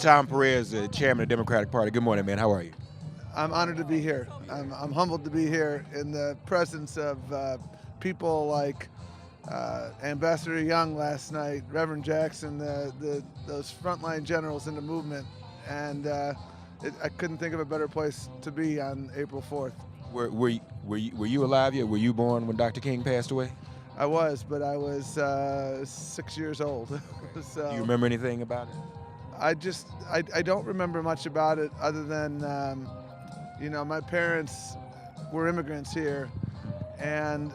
Tom Perez, the chairman of the Democratic Party. Good morning, man. How are you? I'm honored to be here. I'm humbled to be here in the presence of people like Ambassador Young last night, Reverend Jackson, those frontline generals in the movement, and I couldn't think of a better place to be on April 4th. Were you alive yet? Were you born when Dr. King passed away? I was, but I was 6 years old. So Do you remember anything about it? I don't remember much about it other than my parents were immigrants here, and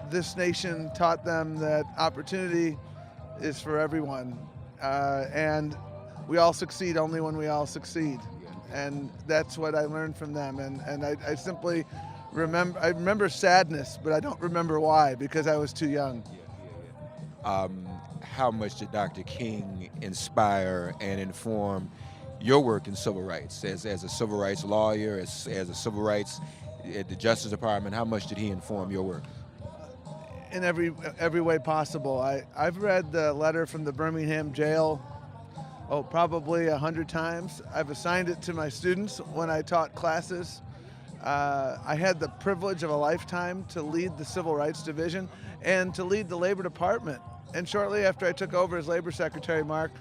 this nation taught them that opportunity is for everyone, and we all succeed only when we all succeed, and that's what I learned from them. And I simply remember sadness, but I don't remember why, because I was too young. How much did Dr. King inspire and inform your work in civil rights as a civil rights lawyer, as a civil rights at the Justice Department? How much did he inform your work? In every way possible. I've read the letter from the Birmingham jail, probably 100 times. I've assigned it to my students when I taught classes. I had the privilege of a lifetime to lead the Civil Rights Division and to lead the Labor Department. And shortly after I took over as Labor Secretary, Mark,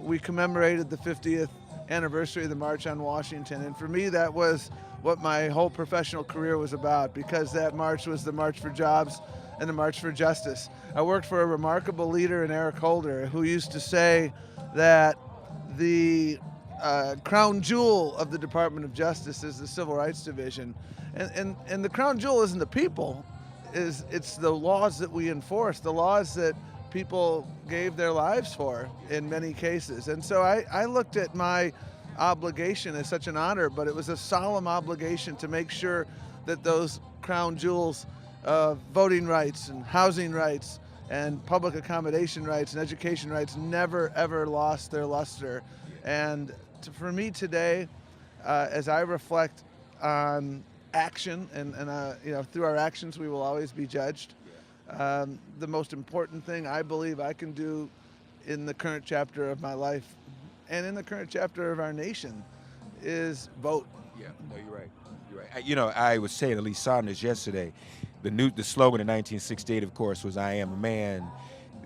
we commemorated the 50th anniversary of the March on Washington. And for me, that was what my whole professional career was about, because that march was the march for jobs and the march for justice. I worked for a remarkable leader in Eric Holder, who used to say that the crown jewel of the Department of Justice is the Civil Rights Division. And the crown jewel isn't the people, it's the laws that we enforce, the laws that people gave their lives for in many cases. And so I looked at my obligation as such an honor, but it was a solemn obligation to make sure that those crown jewels of voting rights and housing rights and public accommodation rights and education rights never ever lost their luster. And for me today, as I reflect on action, and through our actions we will always be judged, the most important thing I believe I can do in the current chapter of my life and in the current chapter of our nation is vote. Yeah, no, you're right. You're right. I was saying to Lee Saunders yesterday, the slogan in 1968, of course, was "I am a man."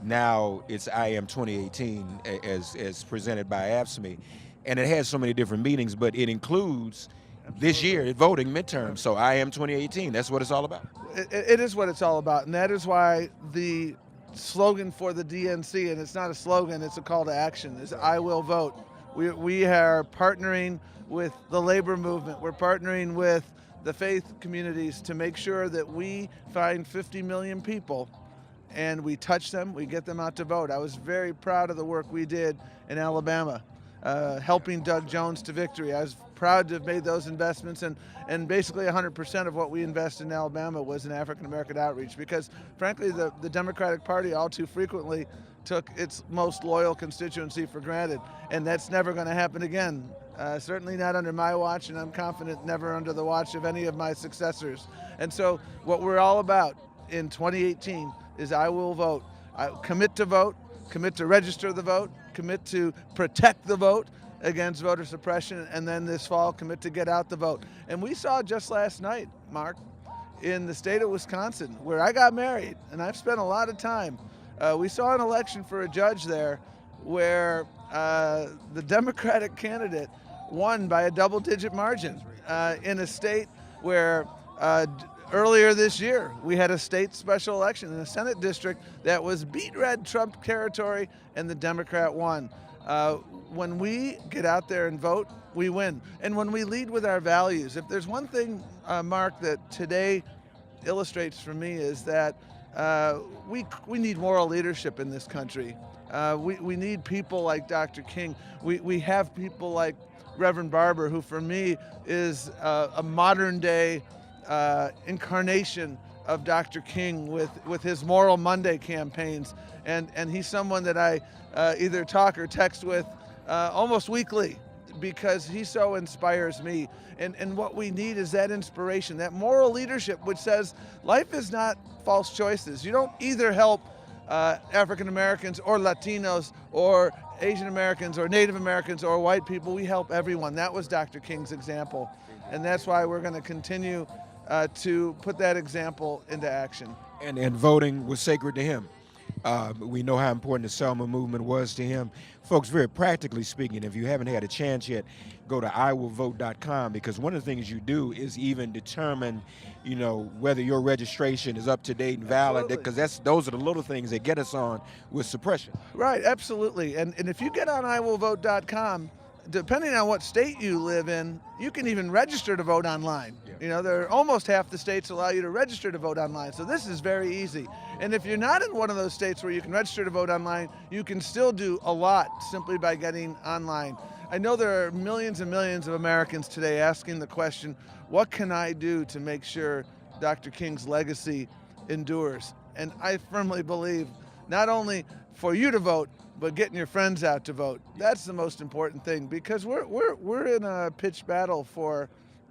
Now it's "I am 2018" as presented by AFSCME, and it has so many different meanings, but it includes this year voting midterm. So "I am 2018." That's what it's all about. It is what it's all about, and that is why the slogan for the DNC, and it's not a slogan, it's a call to action, is "I will vote." We are partnering with the labor movement. We're partnering with the faith communities to make sure that we find 50 million people and we touch them, we get them out to vote. I was very proud of the work we did in Alabama, helping Doug Jones to victory. I was proud to have made those investments, and basically 100% of what we invest in Alabama was in African American outreach, because frankly the Democratic Party all too frequently took its most loyal constituency for granted, and that's never going to happen again. Certainly not under my watch, and I'm confident never under the watch of any of my successors. And so what we're all about in 2018 is "I will vote." I commit to vote, commit to register the vote, commit to protect the vote against voter suppression, and then this fall commit to get out the vote. And we saw just last night, Mark, in the state of Wisconsin, where I got married, and I've spent a lot of time, we saw an election for a judge there where the Democratic candidate won by a double-digit margin in a state where earlier this year we had a state special election in a Senate district that was beet red Trump territory, and the Democrat won. When we get out there and vote, we win. And when we lead with our values, if there's one thing, Mark, that today illustrates for me is that we need moral leadership in this country. We need people like Dr. King. We have people like Reverend Barber, who for me is a modern day incarnation of Dr. King with his Moral Monday campaigns. And he's someone that I either talk or text with almost weekly, because he so inspires me. And what we need is that inspiration, that moral leadership, which says life is not false choices. You don't either help African Americans or Latinos or Asian Americans or Native Americans or white people. We help everyone. That was Dr. King's example. And that's why we're going to continue to put that example into action. And voting was sacred to him. We know how important the Selma movement was to him. Folks, very practically speaking, if you haven't had a chance yet, go to iwillvote.com, because one of the things you do is even determine, you know, whether your registration is up to date and valid, because those are the little things that get us on with suppression. Right, absolutely. And if you get on iwillvote.com, depending on what state you live in, you can even register to vote online. Yeah. You know, there are almost half the states allow you to register to vote online. So this is very easy. And if you're not in one of those states where you can register to vote online, you can still do a lot simply by getting online. I know there are millions and millions of Americans today asking the question, what can I do to make sure Dr. King's legacy endures? And I firmly believe not only for you to vote, but getting your friends out to vote. That's the most important thing, because we're in a pitched battle for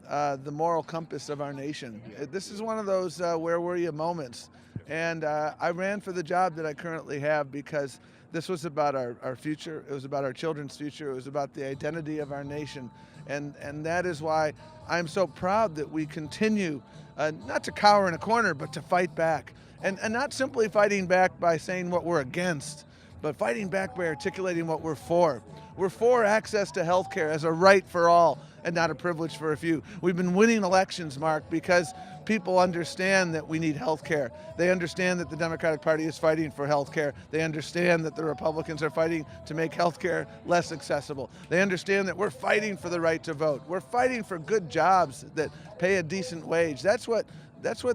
the moral compass of our nation. This is one of those where were you moments. And I ran for the job that I currently have because this was about our future. It was about our children's future. It was about the identity of our nation. And that is why I'm so proud that we continue not to cower in a corner, but to fight back. And not simply fighting back by saying what we're against, but fighting back by articulating what we're for. We're for access to health care as a right for all and not a privilege for a few. We've been winning elections, Mark, because people understand that we need health care. They understand that the Democratic Party is fighting for health care. They understand that the Republicans are fighting to make health care less accessible. They understand that we're fighting for the right to vote. We're fighting for good jobs that pay a decent wage. That's what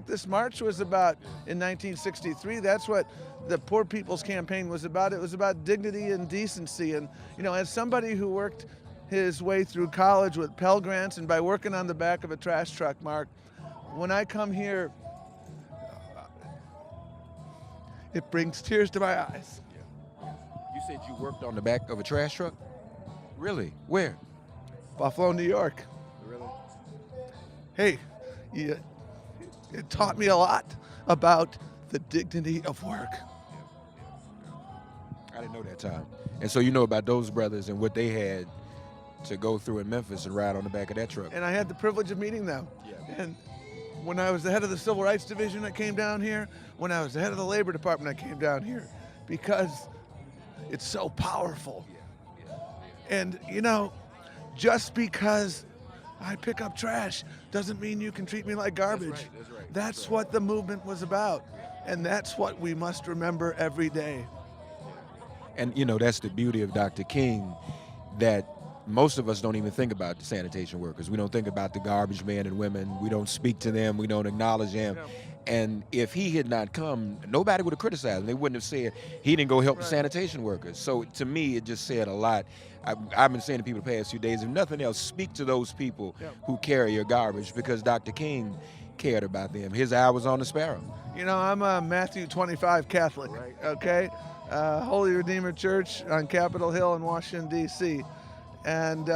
this march was about in 1963. That's what the Poor People's Campaign was about. It was about dignity and decency. And, you know, as somebody who worked his way through college with Pell Grants and by working on the back of a trash truck, Mark, when I come here, it brings tears to my eyes. Yeah. You said you worked on the back of a trash truck? Really? Where? Buffalo, New York. Really? Hey, it taught me a lot about the dignity of work. I didn't know that, Tom. And so you know about those brothers and what they had to go through in Memphis and ride on the back of that truck. And I had the privilege of meeting them. Yeah. And when I was the head of the Civil Rights Division, I came down here. When I was the head of the Labor Department, I came down here because it's so powerful. And, you know, just because I pick up trash doesn't mean you can treat me like garbage. That's what the movement was about. And that's what we must remember every day. And, you know, that's the beauty of Dr. King, that most of us don't even think about the sanitation workers. We don't think about the garbage men and women. We don't speak to them. We don't acknowledge them. Yeah. And if he had not come, nobody would have criticized him. They wouldn't have said he didn't go help the sanitation workers. So to me, it just said a lot. I've been saying to people the past few days, if nothing else, speak to those people who carry your garbage, because Dr. King cared about them. His eye was on the sparrow. You know, I'm a Matthew 25 Catholic, okay? Holy Redeemer Church on Capitol Hill in Washington, D.C. And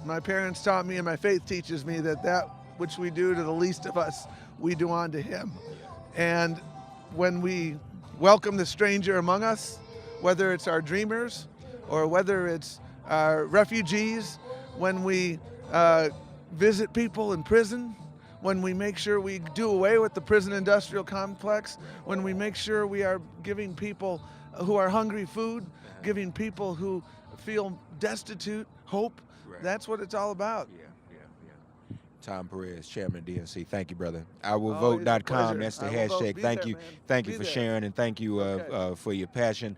my parents taught me, and my faith teaches me, that which we do to the least of us, we do unto him. And when we welcome the stranger among us, whether it's our dreamers or whether it's our refugees, when we visit people in prison, when we make sure we do away with the prison industrial complex, when we make sure we are giving people who are hungry food, giving people who feel destitute hope, that's what it's all about. Tom Perez, Chairman of DNC. Thank you, brother. iwillvote.com. That's the hashtag. Thank you for sharing, and thank you for your passion.